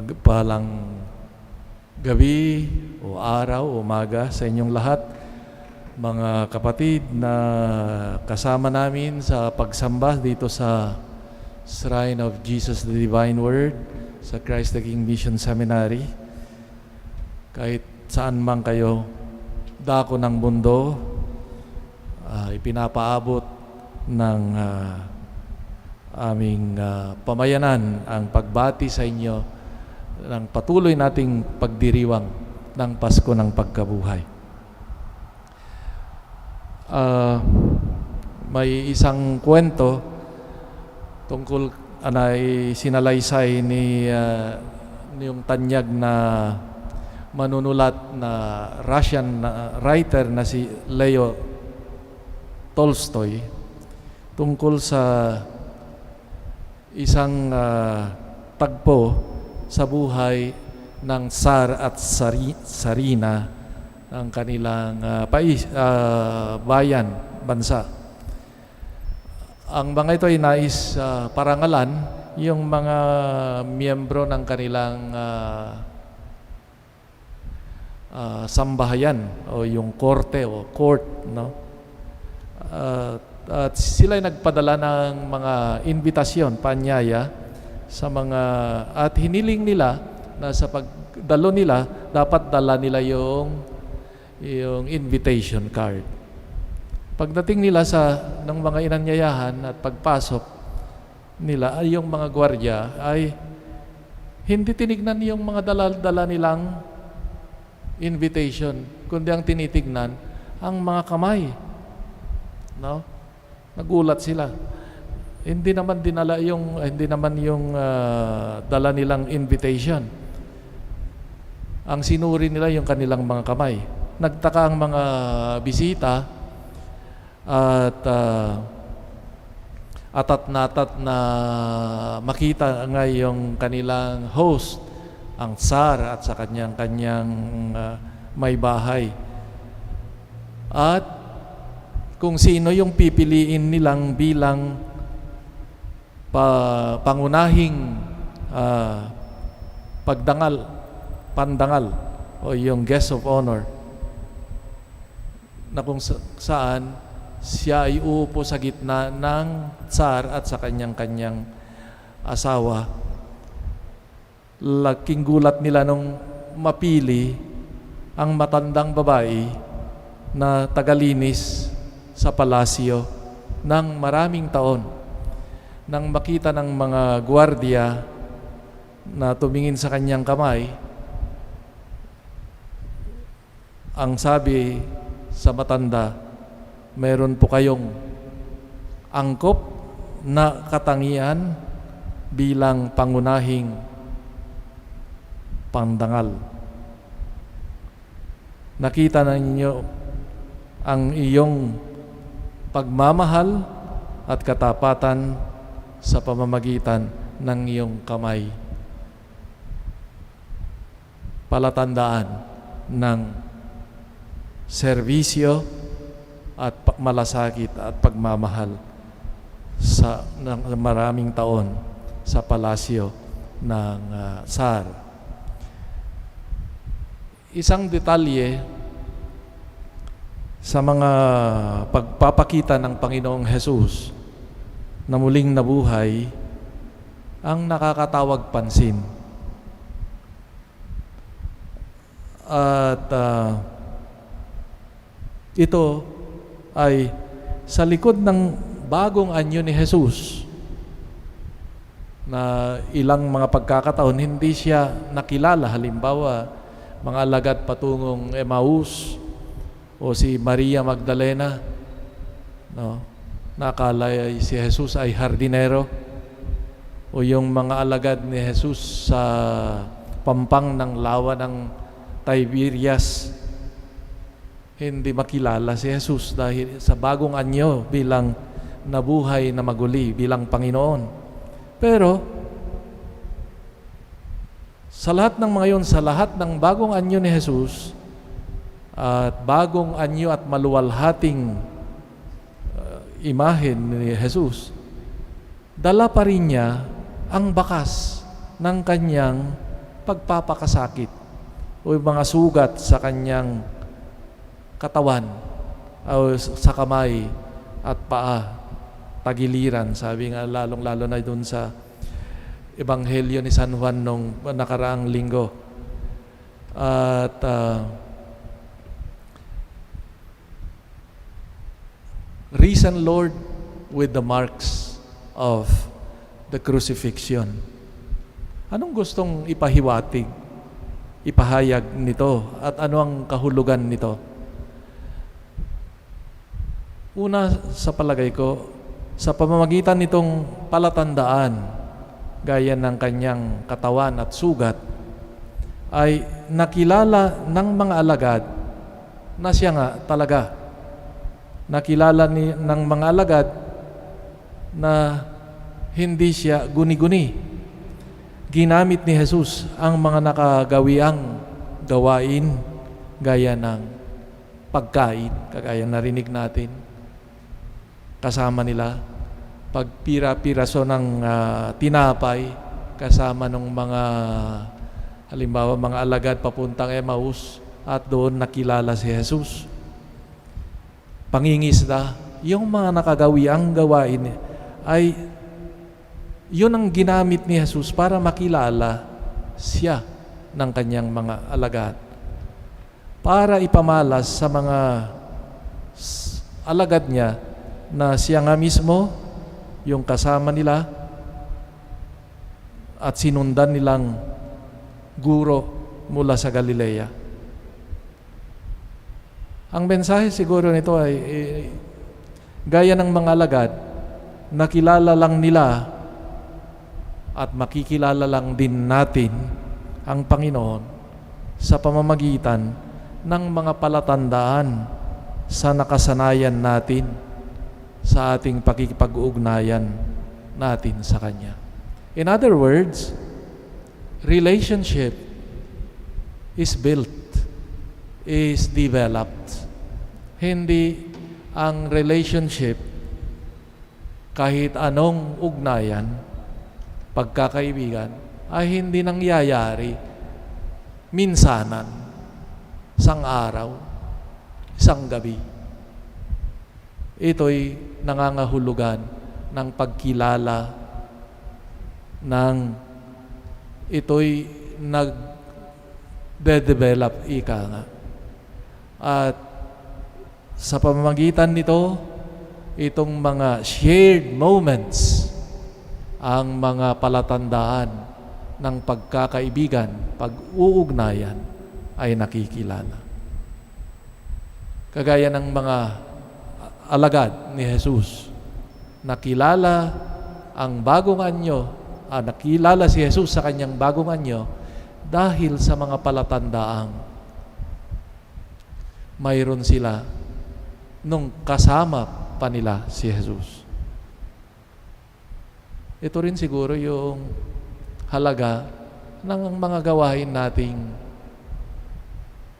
Mapagpalang gabi o araw o umaga sa inyong lahat, mga kapatid na kasama namin sa pagsamba dito sa Shrine of Jesus the Divine Word sa Christ the King Mission Seminary. Kahit saan man kayo dako ng mundo, ipinapaabot ng aming pamayanan ang pagbati sa inyo ng patuloy nating pagdiriwang ng Pasko ng Pagkabuhay. May isang kwento tungkol sinalaysay ni yung tanyag na manunulat na Russian writer na si Leo Tolstoy tungkol sa isang tagpo sa buhay ng Tsar at Tsarina ng kanilang bansa. Ang mga ito ay nais parangalan yung mga miyembro ng kanilang sambahayan o yung korte o court, no? At sila ay nagpadala ng mga imbitasyon, panyaya sa mga, at hiniling nila na sa pagdalo nila dapat dala nila yung invitation card. Pagdating nila ng mga inanyayahan at pagpasok nila ay yung mga gwardiya ay hindi tinignan yung mga dala nilang invitation, kundi ang tinitignan ang mga kamay, no? Nagulat sila. Hindi naman yung dala nilang invitation. Ang sinuri nila yung kanilang mga kamay. Nagtaka ang mga bisita at atat na makita nga yung kanilang host, ang Tsar at sa kanyang may bahay. At kung sino yung pipiliin nilang bilang pangunahing pandangal o yung guest of honor, na kung saan siya ay uupo sa gitna ng Tsar at sa kanyang asawa. Laking gulat nila nung mapili ang matandang babae na tagalinis sa palasyo ng maraming taon. Nang makita ng mga gwardiya na tumingin sa kanyang kamay, ang sabi sa matanda, meron po kayong angkop na katangian bilang pangunahing pandangal. Nakita na ninyo ang iyong pagmamahal at katapatan sa pamamagitan ng iyong kamay. Palatandaan ng serbisyo at malasakit at pagmamahal ng maraming taon sa palasyo ng Tsar. Isang detalye sa mga pagpapakita ng Panginoong Hesus na muling nabuhay ang nakakatawag pansin. At ito ay sa likod ng bagong anyo ni Hesus na ilang mga pagkakataon hindi siya nakilala. Halimbawa, mga alagad patungong Emmaus o si Maria Magdalena, no? Nakala si Jesus ay hardinero, o yung mga alagad ni Jesus sa pampang ng lawa ng Tiberias, hindi makilala si Jesus dahil sa bagong anyo bilang nabuhay na maguli bilang Panginoon. Pero sa lahat ng mga yun, sa lahat ng bagong anyo ni Jesus at bagong anyo at maluwalhating imahen ni Jesus, dala pa rin niya ang bakas ng kanyang pagpapakasakit o yung mga sugat sa kanyang katawan o sa kamay at paa, tagiliran. Sabi nga lalong-lalo na dun sa Ebanghelyo ni San Juan nung nakaraang linggo. At risen Lord with the marks of the crucifixion. Anong gustong ipahiwatig, ipahayag nito, at ano ang kahulugan nito? Una, sa palagay ko, sa pamamagitan nitong palatandaan, gaya ng kanyang katawan at sugat, ay nakilala ng mga alagad na siya nga talaga. Nakilala ng mga alagad na hindi siya guni-guni. Ginamit ni Jesus ang mga nakagawiang gawain gaya ng pagkain, kagaya narinig natin. Kasama nila pagpira-piraso ng tinapay, kasama ng mga, halimbawa, mga alagad papuntang Emmaus, at doon nakilala si Jesus. Pangingisda, yung mga nakagawiang gawain ay yun ang ginamit ni Jesus para makilala siya ng kanyang mga alagad, para ipamalas sa mga alagad niya na siya nga mismo yung kasama nila at sinundan nilang guro mula sa Galilea. Ang mensahe siguro nito ay gaya ng mga alagad, nakilala lang nila at makikilala lang din natin ang Panginoon sa pamamagitan ng mga palatandaan sa nakasanayan natin sa ating pakikipag-ugnayan natin sa Kanya. In other words, relationship is built, is developed. Hindi ang relationship kahit anong ugnayan, pagkakaibigan, ay hindi nangyayari minsanan, isang araw, isang gabi. Ito'y nangangahulugan ng pagkilala, ito'y nag-develop, ika nga. At sa pamamagitan nito, itong mga shared moments, ang mga palatandaan ng pagkakaibigan, pag-uugnayan, ay nakikilala. Kagaya ng mga alagad ni Jesus, nakilala ang bagong anyo, nakilala si Jesus sa kanyang bagong anyo dahil sa mga palatandaang mayroon sila nung kasama pa nila si Jesus. Ito rin siguro yung halaga ng mga gawain nating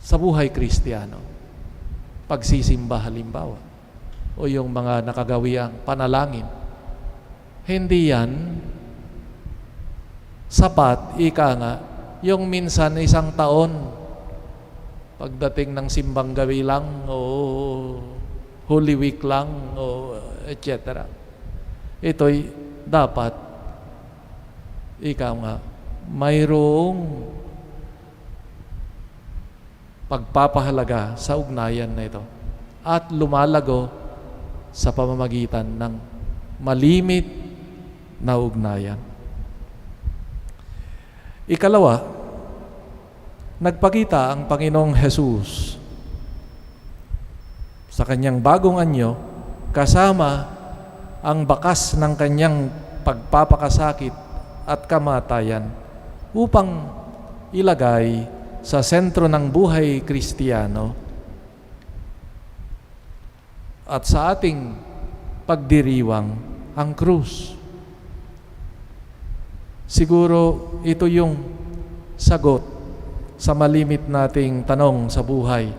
sa buhay Kristiyano. Pagsisimba halimbawa, o yung mga nakagawiang panalangin. Hindi yan sapat, ika nga, yung minsan isang taon, pagdating ng simbang gawi lang, o Holy Week lang, o etc. Ito'y dapat, ika nga, mayroong pagpapahalaga sa ugnayan na ito at lumalago sa pamamagitan ng malimit na ugnayan. Ikalawa, nagpakita ang Panginoong Jesus sa kanyang bagong anyo kasama ang bakas ng kanyang pagpapakasakit at kamatayan upang ilagay sa sentro ng buhay Kristiyano at sa ating pagdiriwang ang krus. Siguro ito yung sagot sa malimit nating tanong sa buhay.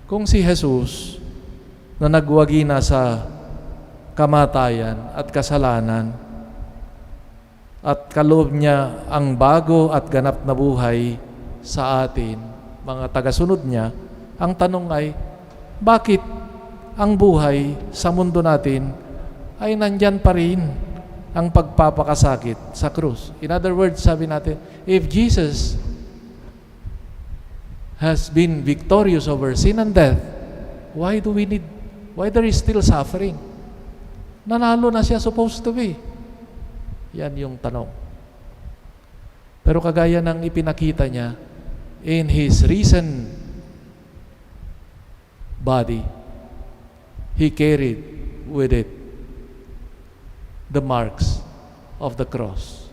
Kung si Jesus na nagwagi na sa kamatayan at kasalanan, at kaloob niya ang bago at ganap na buhay sa atin, mga tagasunod niya. Ang tanong ay, bakit ang buhay sa mundo natin ay nandyan pa rin ang pagpapakasakit sa krus? In other words, sabi natin, if Jesus has been victorious over sin and death, why there is still suffering? Nanalo na siya supposed to be. Yan yung tanong. Pero kagaya ng ipinakita niya, in His risen body, He carried with it the marks of the cross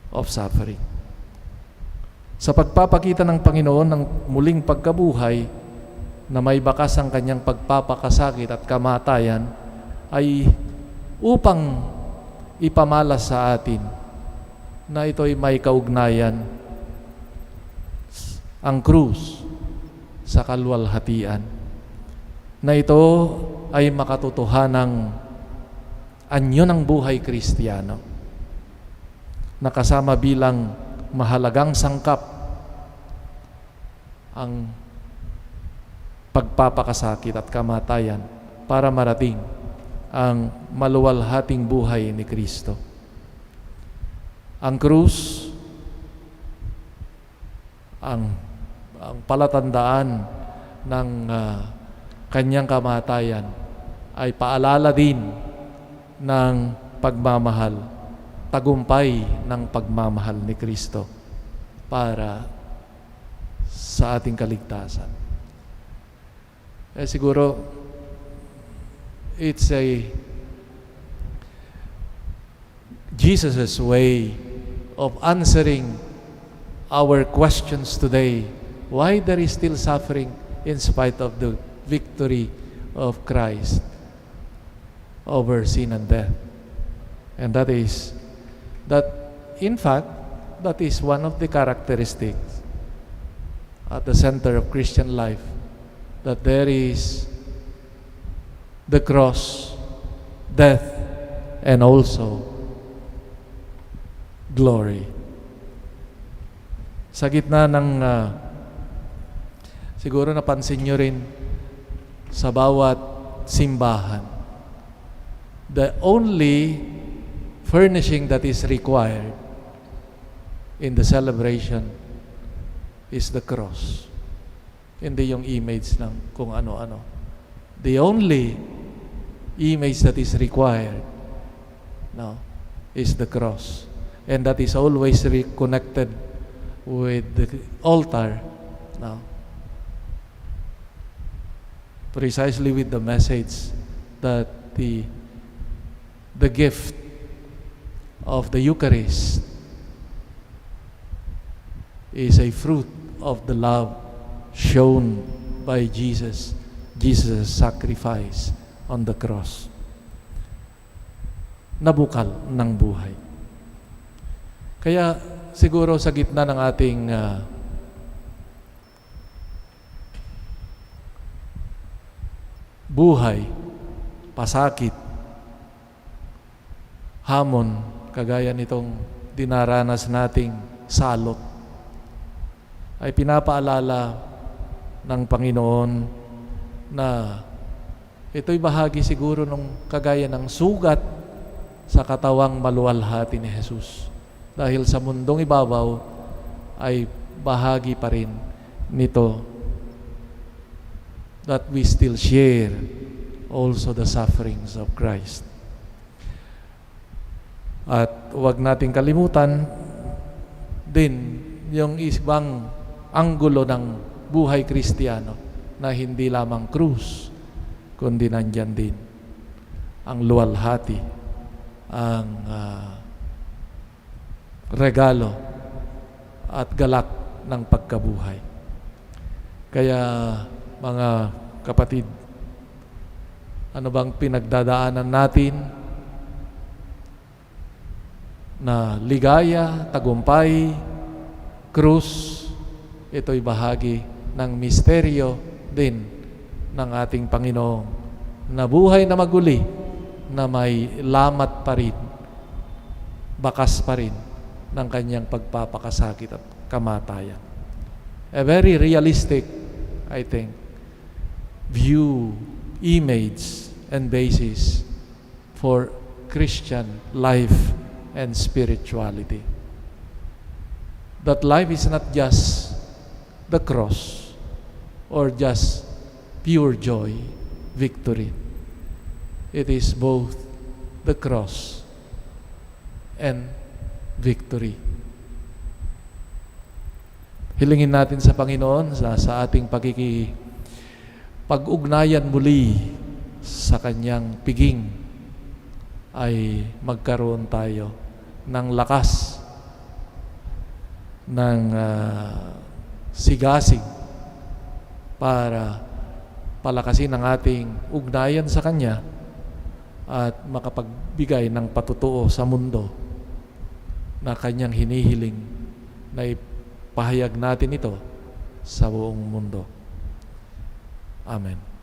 of suffering. Sa pagpapakita ng Panginoon ng muling pagkabuhay na may bakas ang kanyang pagpapakasakit at kamatayan, ay upang ipamalas sa atin na ito'y may kaugnayan ang krus sa kaluwalhatian, na ito ay makatotohanang anyo ng buhay Kristiyano, na kasama bilang mahalagang sangkap ang pagpapakasakit at kamatayan para marating ang maluwalhating buhay ni Kristo. Ang krus, ang palatandaan ng kanyang kamatayan, ay paalala din ng pagmamahal, tagumpay ng pagmamahal ni Kristo para sa ating kaligtasan. Siguro, it's Jesus' way of answering our questions today. Why there is still suffering in spite of the victory of Christ over sin and death? And that in fact, that is one of the characteristics at the center of Christian life, that there is the cross, death, and also glory. Sa gitna ng siguro napansin nyo rin sa bawat simbahan, the only furnishing that is required in the celebration is the cross. Hindi yung image ng kung ano-ano. The only image that is required now is the cross, and that is always reconnected with the altar now, precisely with the message that the gift of the Eucharist is a fruit of the love shown by Jesus' sacrifice on the cross, nabukal ng buhay. Kaya siguro sa gitna ng ating buhay, pasakit, hamon, kagaya nitong dinaranas nating salot, ay pinapaalala ng Panginoon na ito'y bahagi siguro ng kagaya ng sugat sa katawang maluwalhati ni Jesus. Dahil sa mundong ibabaw ay bahagi pa rin nito, that we still share also the sufferings of Christ. At huwag nating kalimutan din yung ibang anggulo ng buhay Kristiyano, na hindi lamang krus, kundi nandyan din ang luwalhati, ang regalo at galak ng pagkabuhay. Kaya mga kapatid, ano bang pinagdadaanan natin na ligaya, tagumpay, krus, ito'y bahagi ng misteryo din ng ating Panginoon, na buhay na maguli, na may lamat pa rin bakas pa rin ng kanyang pagpapakasakit at kamatayan. A very realistic, I think, view, image, and basis for Christian life and spirituality. That life is not just the cross or just pure joy, victory. It is both the cross and victory. Hilingin natin sa Panginoon sa ating pag-ugnayan muli sa Kanyang piging ay magkaroon tayo ng lakas, ng sigasig para palakasin ang ating ugnayan sa Kanya at makapagbigay ng patutuo sa mundo na Kanyang hinihiling na ipahayag natin ito sa buong mundo. Amen.